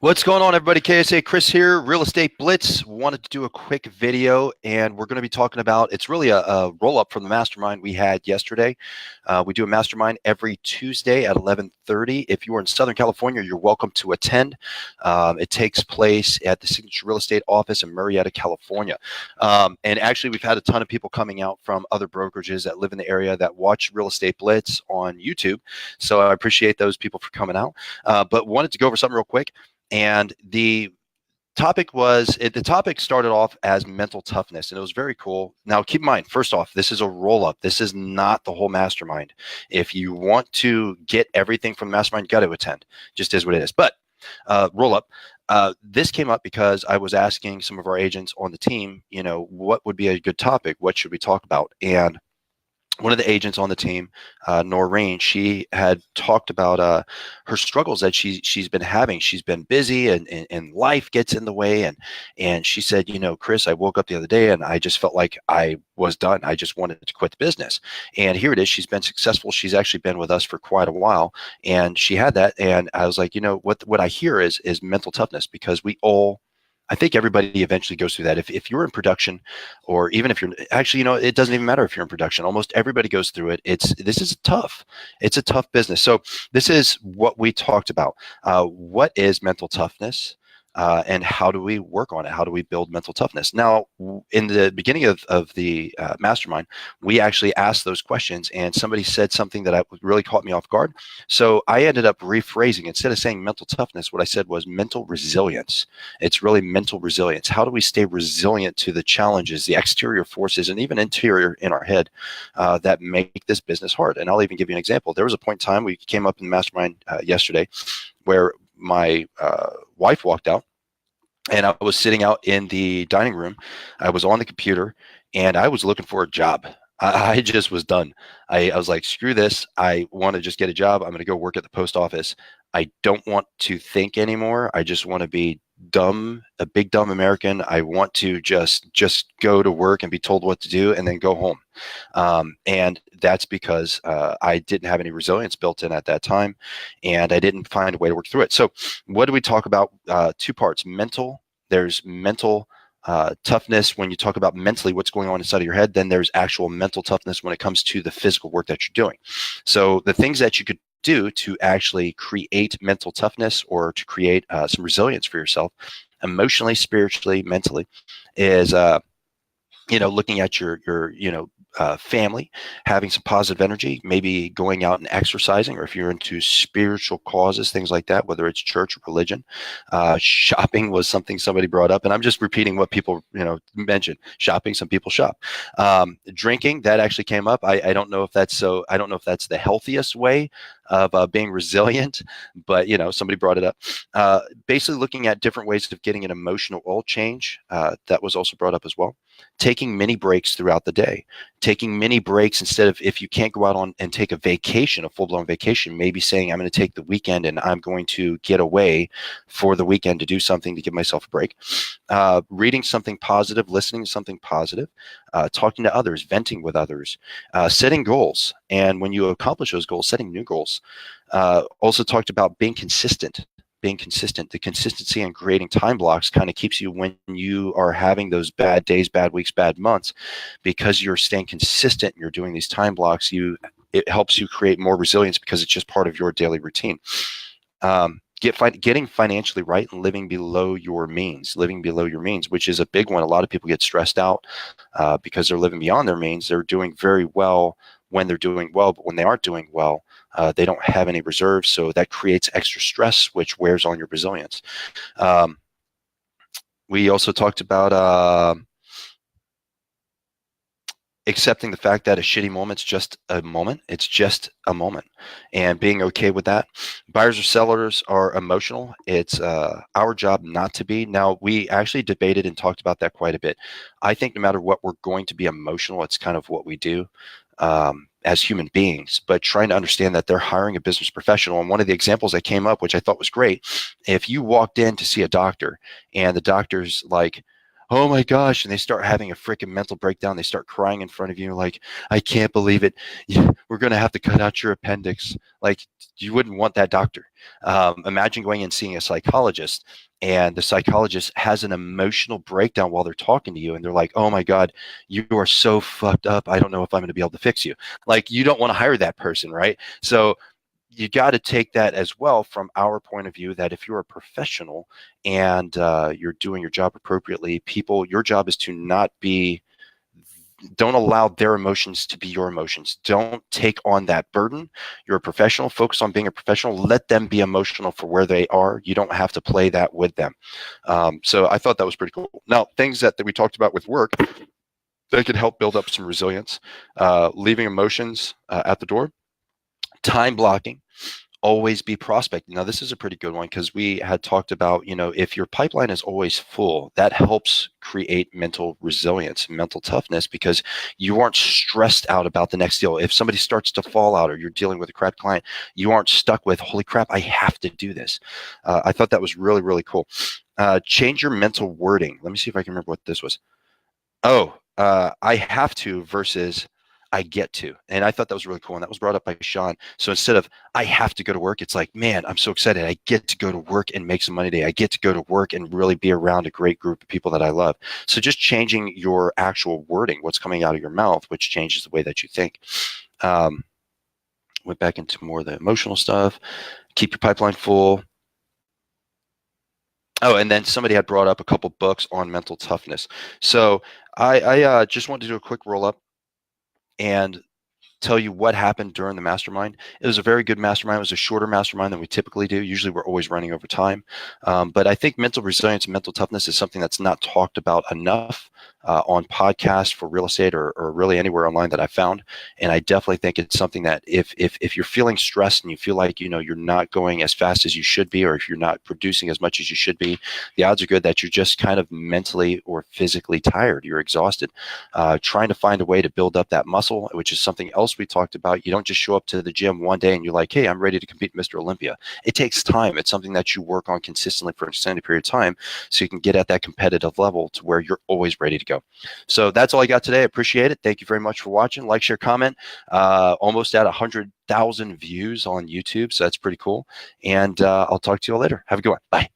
What's going on, everybody? KSA Kris here, Real Estate Blitz. Wanted to do a quick video, and we're going to be talking about, it's really a roll-up from the mastermind we had yesterday. We do a mastermind every Tuesday at 11:30. If you are in Southern California, you're welcome to attend. It takes place at the Signature Real Estate office in Murrieta, California. And actually, we've had a ton of people coming out from other brokerages that live in the area that watch Real Estate Blitz on YouTube. So I appreciate those people for coming out. But wanted to go over something real quick. And the topic started off as mental toughness, and it was very cool. Now, keep in mind, first off, this is a roll up. This is not the whole mastermind. If you want to get everything from the mastermind, you got to attend. Just is what it is. But roll up. This came up because I was asking some of our agents on the team, what would be a good topic? What should we talk about? And one of the agents on the team, Noreen, she had talked about her struggles that she's been having. She's been busy, and life gets in the way. And she said, Kris, I woke up the other day and I just felt like I was done. I just wanted to quit the business. And here it is. She's been successful. She's actually been with us for quite a while, and she had that. And I was like, what I hear is mental toughness, because I think everybody eventually goes through that. If you're in production, or even if you're actually, it doesn't even matter if you're in production. Almost everybody goes through it. This is tough. It's a tough business. So this is what we talked about. What is mental toughness? And how do we work on it? How do we build mental toughness? Now, in the beginning of the mastermind, we actually asked those questions, and somebody said something that really caught me off guard. So I ended up rephrasing. Instead of saying mental toughness, what I said was mental resilience. It's really mental resilience. How do we stay resilient to the challenges, the exterior forces, and even interior in our head that make this business hard? And I'll even give you an example. There was a point in time, we came up in the mastermind yesterday, where my wife walked out, and I was sitting out in the dining room. I was on the computer, and I was looking for a job. I just was done. I was like, screw this. I want to just get a job. I'm going to go work at the post office. I don't want to think anymore. I just want to be dumb, a big dumb American. I want to just go to work and be told what to do and then go home. And that's because I didn't have any resilience built in at that time, and I didn't find a way to work through it. So what do we talk about? Two parts. There's mental toughness when you talk about mentally what's going on inside of your head. Then there's actual mental toughness when it comes to the physical work that you're doing. So the things that you could do to actually create mental toughness, or to create some resilience for yourself, emotionally, spiritually, mentally, is looking at your family, having some positive energy, maybe going out and exercising, or if you're into spiritual causes, things like that, whether it's church or religion. Shopping was something somebody brought up, and I'm just repeating what people mentioned. Shopping, some people shop. Drinking, that actually came up. I don't know if that's the healthiest way of being resilient, but somebody brought it up. Basically looking at different ways of getting an emotional oil change, that was also brought up as well. Taking mini breaks throughout the day, taking mini breaks instead of, if you can't go out on and take a vacation, a full-blown vacation, maybe saying, I'm going to take the weekend and I'm going to get away for the weekend to do something to give myself a break. Reading something positive, listening to something positive, talking to others, venting with others, setting goals. And when you accomplish those goals, setting new goals. Also talked about being consistent. The consistency and creating time blocks kind of keeps you, when you are having those bad days, bad weeks, bad months, because you're staying consistent and you're doing these time blocks, it helps you create more resilience because it's just part of your daily routine. Getting financially right and living below your means, which is a big one. A lot of people get stressed out because they're living beyond their means. They're doing very well when they're doing well, but when they aren't doing well, they don't have any reserves. So that creates extra stress, which wears on your resilience. We also talked about accepting the fact that a shitty moment's just a moment. It's just a moment, and being okay with that. Buyers or sellers are emotional. It's our job not to be. Now, we actually debated and talked about that quite a bit. I think no matter what, we're going to be emotional. It's kind of what we do as human beings, but trying to understand that they're hiring a business professional. And one of the examples that came up, which I thought was great, if you walked in to see a doctor and the doctor's like, oh my gosh, and they start having a freaking mental breakdown. They start crying in front of you like, I can't believe it. We're going to have to cut out your appendix. Like, you wouldn't want that doctor. Imagine going and seeing a psychologist, and the psychologist has an emotional breakdown while they're talking to you, and they're like, oh my God, you are so fucked up. I don't know if I'm going to be able to fix you. Like, you don't want to hire that person, right? So you got to take that as well from our point of view, that if you're a professional and you're doing your job appropriately, your job is to not be, don't allow their emotions to be your emotions. Don't take on that burden. You're a professional. Focus on being a professional. Let them be emotional for where they are. You don't have to play that with them. So I thought that was pretty cool. Now, things that we talked about with work that could help build up some resilience, leaving emotions at the door, time blocking, always be prospecting. Now, this is a pretty good one because we had talked about, if your pipeline is always full, that helps create mental resilience, mental toughness, because you aren't stressed out about the next deal. If somebody starts to fall out or you're dealing with a crap client, you aren't stuck with, holy crap, I have to do this. I thought that was really, really cool. Change your mental wording. Let me see if I can remember what this was. I have to versus I get to. And I thought that was really cool. And that was brought up by Sean. So instead of I have to go to work, it's like, man, I'm so excited. I get to go to work and make some money today. I get to go to work and really be around a great group of people that I love. So just changing your actual wording, what's coming out of your mouth, which changes the way that you think. Went back into more of the emotional stuff. Keep your pipeline full. Oh, and then somebody had brought up a couple books on mental toughness. So I just wanted to do a quick roll up and tell you what happened during the mastermind. It was a very good mastermind. It was a shorter mastermind than we typically do. Usually we're always running over time. But I think mental resilience and mental toughness is something that's not talked about enough on podcasts for real estate or really anywhere online that I found. And I definitely think it's something that if you're feeling stressed and you feel like, you're not going as fast as you should be, or if you're not producing as much as you should be, the odds are good that you're just kind of mentally or physically tired. You're exhausted. Trying to find a way to build up that muscle, which is something else we talked about. You don't just show up to the gym one day and you're like, hey, I'm ready to compete Mr. Olympia. It takes time. It's something that you work on consistently for an extended period of time so you can get at that competitive level to where you're always ready to go. So that's all I got today. I appreciate it. Thank you very much for watching. Like, share, comment. Almost at 100,000 views on YouTube. So that's pretty cool. And I'll talk to you all later. Have a good one. Bye.